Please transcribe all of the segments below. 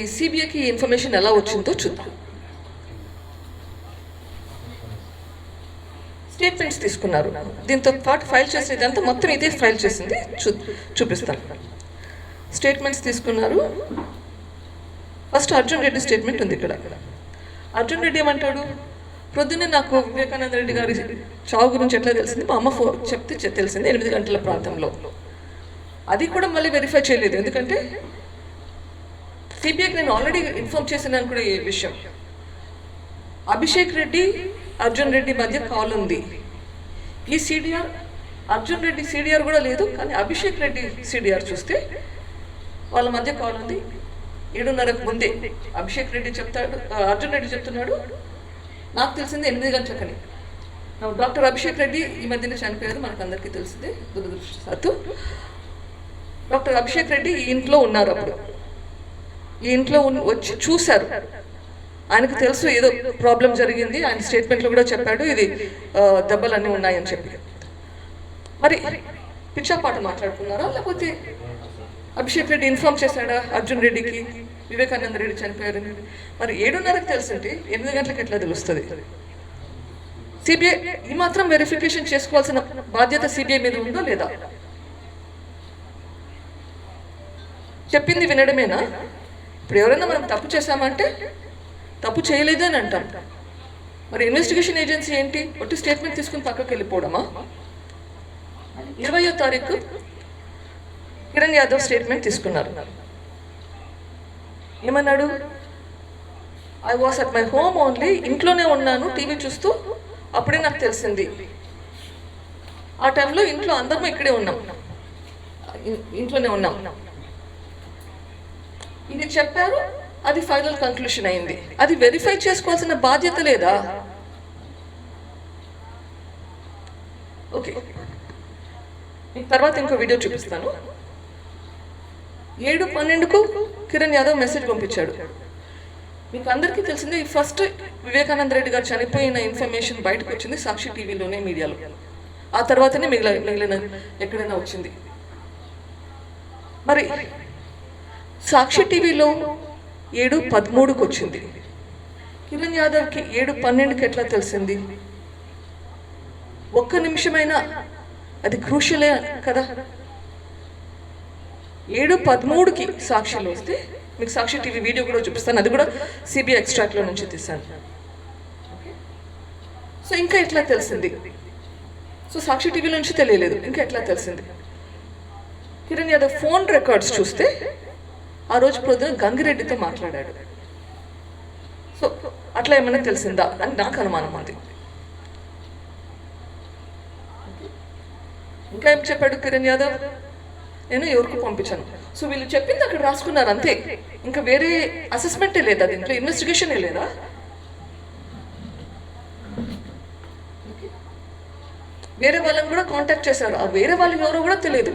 ఈ సిబిఐకి ఇన్ఫర్మేషన్ ఎలా వచ్చిందో చూద్దాం. స్టేట్మెంట్స్ తీసుకున్నారు, దీంతో పాటు ఫైల్ చేసేదంతా మొత్తం ఇదే ఫైల్ చేసింది చూపిస్తాను. స్టేట్మెంట్స్ తీసుకున్నారు. ఫస్ట్ అర్జున్ రెడ్డి స్టేట్మెంట్ ఉంది ఇక్కడ. అర్జున్ రెడ్డి ఏమంటాడు, ప్రొద్దున్నే నాకు వివేకానంద రెడ్డి గారి చావు గురించి ఎట్లా తెలిసింది, మా అమ్మ చెప్తే తెలిసింది 8 గంటల ప్రాంతంలో. అది కూడా మళ్ళీ వెరిఫై చేయలేదు, ఎందుకంటే సిబిఐకి నేను ఆల్రెడీ ఇన్ఫార్మ్ చేసినాను కూడా ఈ విషయం. అభిషేక్ రెడ్డి అర్జున్ రెడ్డి మధ్య కాల్ ఉంది. ఈ సిడిఆర్ అర్జున్ రెడ్డి సిడిఆర్ కూడా లేదు, కానీ అభిషేక్ రెడ్డి సిడిఆర్ చూస్తే వాళ్ళ మధ్య కాల్ ఉంది. 7:30కు ముందే అభిషేక్ రెడ్డి చెప్తాడు, అర్జున్ రెడ్డి చెప్తున్నాడు నాకు తెలిసింది 8 గంటలకని. డాక్టర్ అభిషేక్ రెడ్డి ఈ మధ్యన చనిపోయారు, మనకు అందరికీ తెలిసిందే దురదృష్టవశాత్తు. డాక్టర్ అభిషేక్ రెడ్డి ఈ ఇంట్లో ఉన్నారు. అప్పుడు ఈ ఇంట్లో వచ్చి చూశారు. ఆయనకు తెలుసు ఏదో ప్రాబ్లం జరిగింది, ఆయన స్టేట్మెంట్లో కూడా చెప్పాడు ఇది దెబ్బలన్నీ ఉన్నాయని చెప్పి. మరి పిచ్చాపాట మాట్లాడుకున్నారా, లేకపోతే అభిషేక్ రెడ్డి ఇన్ఫార్మ్ చేశాడా అర్జున్ రెడ్డికి వివేకానంద రెడ్డి చనిపోయారని? మరి 7:30కు తెలిసింటే 8 గంటలకు ఎట్లా తెలుస్తుంది? సిబిఐ ఈ మాత్రం వెరిఫికేషన్ చేసుకోవాల్సిన బాధ్యత సిబిఐ మీద ఉందో లేదా? చెప్పింది వినడమేనా? ఇప్పుడు ఎవరైనా మనం తప్పు చేశామంటే తప్పు చేయలేదు అని అంటాం. మరి ఇన్వెస్టిగేషన్ ఏజెన్సీ ఏంటి, ఒట్టి స్టేట్మెంట్ తీసుకుని పక్కకి వెళ్ళిపోవడమా? 20వ తారీఖు కిరణ్ యాదవ్ స్టేట్మెంట్ తీసుకున్నారు. ఏమన్నాడు, I was at my home only, ఇంట్లోనే ఉన్నాను టీవీ చూస్తూ, అప్పుడే నాకు తెలిసింది. ఆ టైంలో ఇంట్లో అందరం ఇక్కడే ఉన్నాం, ఇంట్లోనే ఉన్నాం. ఇది చెప్పారు, అది ఫైనల్ కంక్లూషన్ అయింది. అది వెరిఫై చేసుకోవాల్సిన బాధ్యత లేదా? ఓకే, మీకు తర్వాత ఇంకో వీడియో చూపిస్తాను. 7:12కు కిరణ్ యాదవ్ మెసేజ్ పంపించాడు. మీకు అందరికీ తెలిసిందే, ఫస్ట్ వివేకానంద రెడ్డి గారు చనిపోయిన ఇన్ఫర్మేషన్ బయటకు వచ్చింది సాక్షి టీవీలోనే, మీడియాలో. ఆ తర్వాతనే మిగిలిన ఎక్కడైనా వచ్చింది. మరి సాక్షి టీవీలో 7:13కు వచ్చింది, కిరణ్ యాదవ్కి 7:12కి ఎట్లా తెలిసింది? ఒక్క నిమిషమైనా అది క్రూషియలే కదా. 7:13కి సాక్షిలో వస్తే, మీకు సాక్షి టీవీ వీడియో కూడా చూపిస్తాను, అది కూడా సిబిఐ ఎక్స్ట్రాక్ట్లో నుంచి తీశాను. సో ఇంకా ఎట్లా తెలిసింది? సో సాక్షి టీవీలో నుంచి తెలియలేదు, ఇంకా ఎట్లా తెలిసింది? కిరణ్ యాదవ్ ఫోన్ రికార్డ్స్ చూస్తే ఆ రోజు ప్రొద్దున గంగిరెడ్డితో మాట్లాడాడు. సో అట్లా ఏమైనా తెలిసిందా అని నాకు అనుమానం ఉంది. ఇంకా ఏం చెప్పాడు కిరణ్ యాదవ్, నేను ఎవరికి పంపించాను. సో వీళ్ళు చెప్పింది అక్కడ రాసుకున్నారు అంతే, ఇంకా వేరే అసెస్మెంటే లేదా, దీంట్లో ఇన్వెస్టిగేషనే లేదా? వేరే వాళ్ళని కూడా కాంటాక్ట్ చేశారు, ఆ వేరే వాళ్ళు ఎవరో కూడా తెలియదు.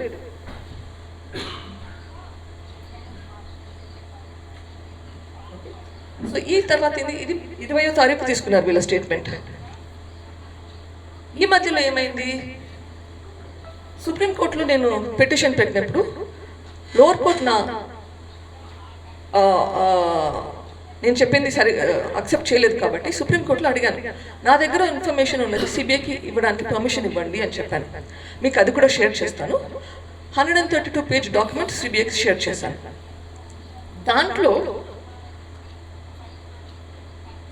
సో ఈ తర్వాత ఇది 20వ తారీఖు తీసుకున్నారు వీళ్ళ స్టేట్మెంట్. ఈ మధ్యలో ఏమైంది, సుప్రీంకోర్టులో నేను పిటిషన్ పెట్టినప్పుడు లోవర్ కోర్టు నేను చెప్పింది సరి అక్సెప్ట్ చేయలేదు కాబట్టి సుప్రీంకోర్టులో అడిగాను, నా దగ్గర ఇన్ఫర్మేషన్ ఉన్నది, సిబిఐకి ఇవ్వడానికి పర్మిషన్ ఇవ్వండి అని చెప్పాను. మీకు అది కూడా షేర్ చేస్తాను. 132 పేజ్ డాక్యుమెంట్ సిబిఐకి షేర్ చేశాను. దాంట్లో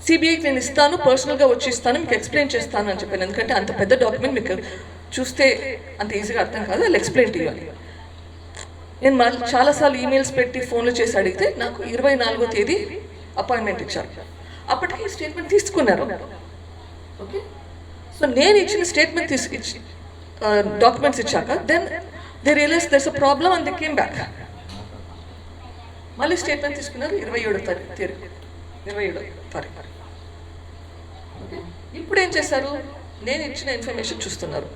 సిబిఐకి నేను ఇస్తాను, పర్సనల్గా వచ్చి ఇస్తాను, మీకు ఎక్స్ప్లెయిన్ చేస్తాను అని చెప్పాను. ఎందుకంటే అంత పెద్ద డాక్యుమెంట్ మీకు చూస్తే అంత ఈజీగా అర్థం కాదు, అది ఎక్స్ప్లెయిన్ చేయాలి. నేను మళ్ళీ చాలాసార్లు ఈమెయిల్స్ పెట్టి ఫోన్లు చేసి అడిగితే నాకు 24వ తేదీ అపాయింట్మెంట్ ఇచ్చారు. అప్పటికి స్టేట్మెంట్ తీసుకున్నారు. ఓకే, సో నేను ఇచ్చిన స్టేట్మెంట్ డాక్యుమెంట్స్ ఇచ్చాక then they realise there's a problem and they came back. మళ్ళీ స్టేట్మెంట్ తీసుకున్నారు 27వ తారీఖు. ఇప్పుడు ఏం చేశారు, నేను ఇచ్చిన ఇన్ఫర్మేషన్ చూస్తున్నారు.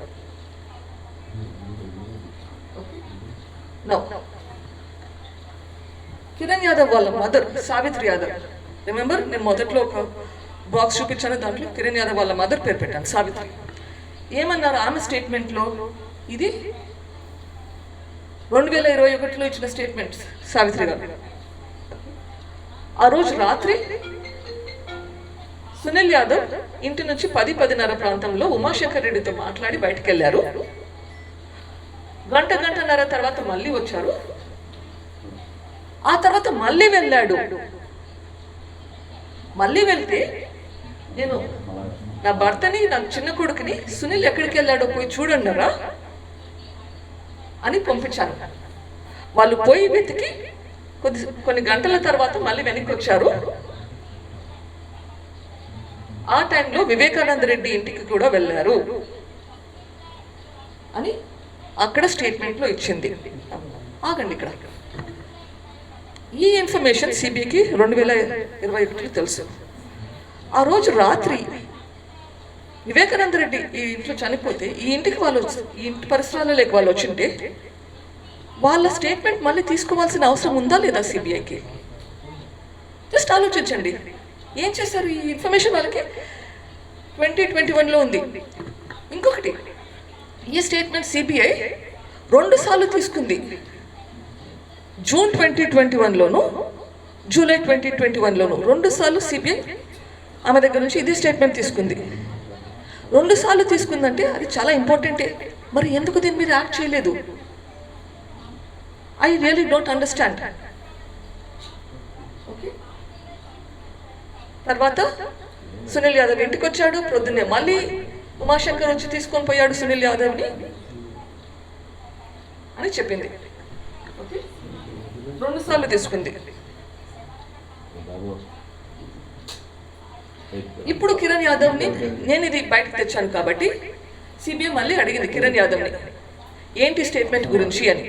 కిరణ్ యాదవ్ వాళ్ళ మదర్ సావిత్రి యాదవ్, రిమెంబర్ నేను మొదట్లో ఒక బాక్స్ చూపించాను, దాంట్లో కిరణ్ యాదవ్ వాళ్ళ మదర్ పేరు పెట్టాను, సావిత్రి. ఏమన్నారు ఆమె స్టేట్మెంట్లో, ఇది 2021లో ఇచ్చిన స్టేట్మెంట్ సావిత్రి గారు. ఆ రోజు రాత్రి సునీల్ యాదవ్ ఇంటి నుంచి 10-10:30 ప్రాంతంలో ఉమాశంకర్ రెడ్డితో మాట్లాడి బయటికి వెళ్ళారు. గంటన్నర తర్వాత మళ్ళీ వచ్చారు. ఆ తర్వాత మళ్ళీ వెళ్ళాడు. మళ్ళీ వెళ్తే నేను నా భర్తని, నా చిన్న కొడుకుని సునీల్ ఎక్కడికి వెళ్ళాడో పోయి చూడండిరా అని పంపించాను. వాళ్ళు పోయి వెతికి కొన్ని గంటల తర్వాత మళ్ళీ వెనక్కి వచ్చారు. ఆ టైంలో వివేకానంద రెడ్డి ఇంటికి కూడా వెళ్ళారు అని అక్కడ స్టేట్మెంట్లో ఇచ్చింది. ఆగండి, ఇక్కడ ఈ ఇన్ఫర్మేషన్ సిబిఐకి 2021 తెలుసు. ఆ రోజు రాత్రి వివేకానంద రెడ్డి ఈ ఇంట్లో చనిపోతే ఈ ఇంటికి వాళ్ళు, ఈ ఇంటి పరిసరాలలోకి వాళ్ళు వచ్చింటే వాళ్ళ స్టేట్మెంట్ మళ్ళీ తీసుకోవాల్సిన అవసరం ఉందా లేదా సిబిఐకి? జస్ట్ ఆలోచించండి. ఏం చేశారు? ఈ ఇన్ఫర్మేషన్ వాళ్ళకి 2021లో ఉంది. ఇంకొకటి, ఈ స్టేట్మెంట్ సిబిఐ 2 సార్లు తీసుకుంది. జూన్ 2021లోను, జూలై 2021లోను 2 సార్లు సిబిఐ ఆమె దగ్గర నుంచి ఇదే స్టేట్మెంట్ తీసుకుంది. 2 సార్లు తీసుకుందంటే అది చాలా ఇంపార్టెంటే. మరి ఎందుకు దీని మీద యాక్ట్ చేయలేదు? I really don't understand. Okay, తర్వాత సునీల్ యాదవ్ ఇంటికి వచ్చాడు. ప్రొద్దున్నే మళ్ళీ ఉమాశంకర్ వచ్చి తీసుకొని పోయాడు సునీల్ యాదవ్ని అని చెప్పింది. ఓకే, 2 సార్లు తీసుకుంది. ఇప్పుడు కిరణ్ యాదవ్ని, నేను ఇది బయటకు తెచ్చాను కాబట్టి సిబిఐ మళ్ళీ అడిగింది కిరణ్ యాదవ్ని ఏంటి స్టేట్మెంట్ గురించి అని.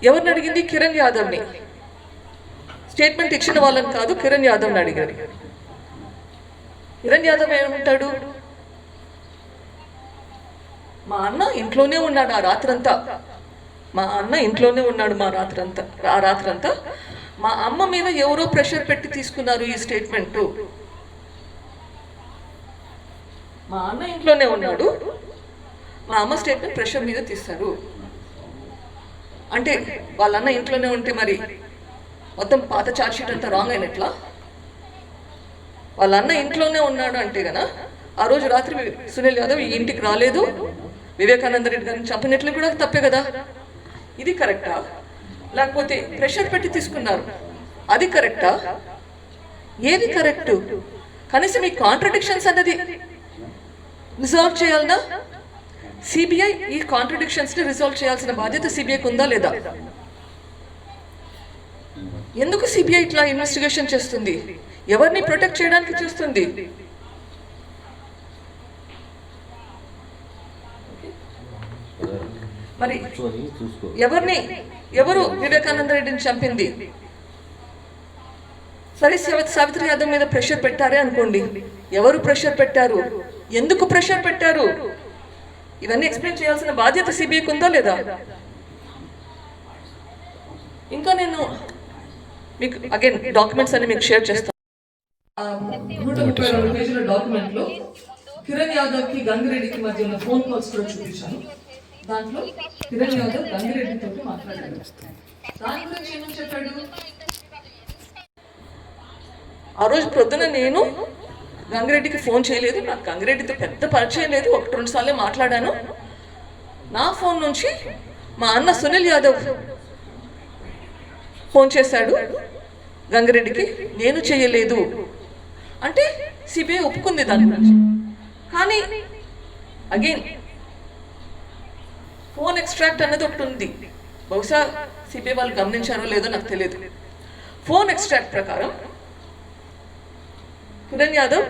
ఎవరిని అడిగింది? కిరణ్ యాదవ్ని. స్టేట్మెంట్ ఇచ్చిన వాళ్ళని కాదు, కిరణ్ యాదవ్ని అడిగారు. కిరణ్ యాదవ్ ఏమంటాడు? మా అన్న ఇంట్లోనే ఉన్నాడు ఆ రాత్రంతా. మా అన్న ఇంట్లోనే ఉన్నాడు ఆ రాత్రంతా. మా అమ్మ మీద ఎవరో ప్రెషర్ పెట్టి తీసుకున్నారు ఈ స్టేట్మెంట్. మా అన్న ఇంట్లోనే ఉన్నాడు, మా అమ్మ స్టేట్మెంట్ ప్రెషర్ మీద తీస్తారు అంటే వాళ్ళ అన్న ఇంట్లోనే ఉంటే మరి మొత్తం పాత ఛార్జ్ షీట్ అంతా రాంగ్ అయినట్లా? వాళ్ళ అన్న ఇంట్లోనే ఉన్నాడు అంటే గన ఆ రోజు రాత్రి సునీల్ యాదవ్ ఈ ఇంటికి రాలేదు, వివేకానంద రెడ్డి గారిని చంపినట్లు కూడా తప్పే కదా. ఇది కరెక్టా? లేకపోతే ప్రెషర్ పెట్టి తీసుకున్నారు, అది కరెక్టా? ఏది కరెక్ట్? కనీసం ఈ కాంట్రడిక్షన్స్ అన్నది రిజాల్వ్ చేయాలన్నా సిబిఐ ఈ కాంట్రడిక్షన్స్ని రిజాల్వ్ చేయాల్సిన బాధ్యత సిబిఐకి ఉందా లేదా? ఎందుకు సిబిఐ ఇట్లా ఇన్వెస్టిగేషన్ చేస్తుంది? ఎవరిని ప్రొటెక్ట్ చేయడానికి చేస్తుంది? మరి ఎవరు వివేకానంద రెడ్డిని చంపింది? సరే, సావిత్రి యాదవ్ మీద ప్రెషర్ పెట్టారే అనుకోండి. ఎవరు ప్రెషర్ పెట్టారు? ఎందుకు ప్రెషర్ పెట్టారు? ఇవన్నీ ఎక్స్ప్లెయిన్ చేయాల్సిన బాధ్యత సిబిఐకి ఉందా లేదా? ఇంకా నేను మీకు అగైన్ డాక్యుమెంట్స్ అన్ని మీకు షేర్ చేస్తాను. 132 పేజీల డాక్యుమెంట్లో కిరణ్ యాదవ్కి గంగిరెడ్డికి మధ్య ఉన్న ఫోన్ కాల్స్ కూడా చూపించాను. దాంట్లో కిరణ్ యాదవ్ గంగిరెడ్డితో మాట్లాడాడు. దాని గురించి ఏమని చెప్పాడు? ఆ రోజు ప్రొద్దున నేను గంగిరెడ్డికి ఫోన్ చేయలేదు, నాకు గంగిరెడ్డితో పెద్ద పరిచయం లేదు, 1-2 సార్లే మాట్లాడాను. నా ఫోన్ నుంచి మా అన్న సునీల్ యాదవ్ ఫోన్ చేశాడు గంగిరెడ్డికి, నేను చేయలేదు అంటే సిబిఐ ఒప్పుకుంది దాని గురించి. కానీ అగైన్ ఫోన్ ఎక్స్ట్రాక్ట్ అన్నది ఒకటి ఉంది, బహుశా సిబిఐ వాళ్ళు గమనించారో లేదో నాకు తెలియదు. ఫోన్ ఎక్స్ట్రాక్ట్ ప్రకారం కిరణ్ యాదవ్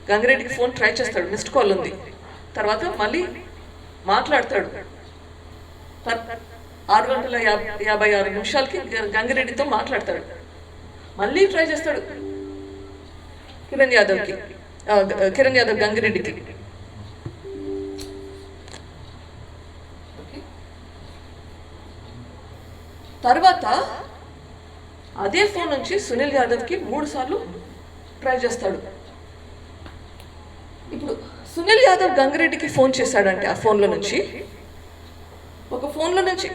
గంగిరెడ్డికి ఫోన్ ట్రై చేస్తాడు, మిస్డ్ కాల్ ఉంది. తర్వాత మళ్ళీ మాట్లాడతాడు. 6:56 గంగిరెడ్డితో మాట్లాడతాడు. మళ్ళీ ట్రై చేస్తాడు కిరణ్ యాదవ్ గంగిరెడ్డికి. తర్వాత అదే ఫోన్ నుంచి సునీల్ యాదవ్కి 3 సార్లు ట్రై చేస్తాడు. ఇప్పుడు సునీల్ యాదవ్ గంగిరెడ్డికి ఫోన్ చేశాడంటే ఆ ఫోన్లో నుంచి, ఒక ఫోన్లో నుంచి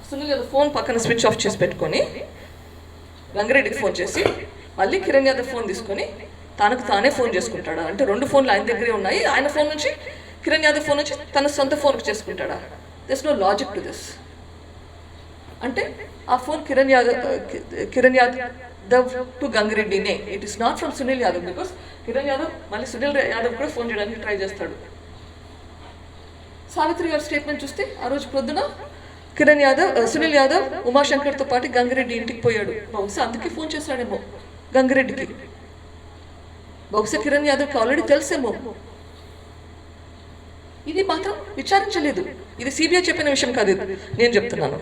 సునీల్ యాదవ్ ఫోన్ పక్కన స్విచ్ ఆఫ్ చేసి పెట్టుకొని గంగిరెడ్డికి ఫోన్ చేసి మళ్ళీ కిరణ్ యాదవ్ ఫోన్ తీసుకొని తనకు తానే ఫోన్ చేసుకుంటాడా? అంటే 2 ఫోన్లు ఆయన దగ్గరే ఉన్నాయి, ఆయన ఫోన్ నుంచి కిరణ్ యాదవ్ ఫోన్ నుంచి తన సొంత ఫోన్కి చేసుకుంటాడా? This no logic to this. అంటే ఆ ఫోన్ కిరణ్ యాదవ్ టు గంగిరెడ్డినే. It is not from Sunil Yadav, because Kiran Yadav మళ్ళీ సునీల్ యాదవ్ కూడా ఫోన్ చేయడానికి ట్రై చేస్తాడు. సావిత్రి గారి స్టేట్మెంట్ చూస్తే ఆ రోజు ప్రొద్దున సునీల్ యాదవ్ ఉమాశంకర్తో పాటు గంగిరెడ్డి ఇంటికి పోయాడు. బహుశా అందుకే ఫోన్ చేశాడేమో గంగిరెడ్డికి. బహుశా కిరణ్ యాదవ్కి ఆల్రెడీ తెలుసేమో. ఇది మాత్రం విచారించలేదు. ఇది సిబిఐ చెప్పిన విషయం కాదు, నేను చెప్తున్నాను.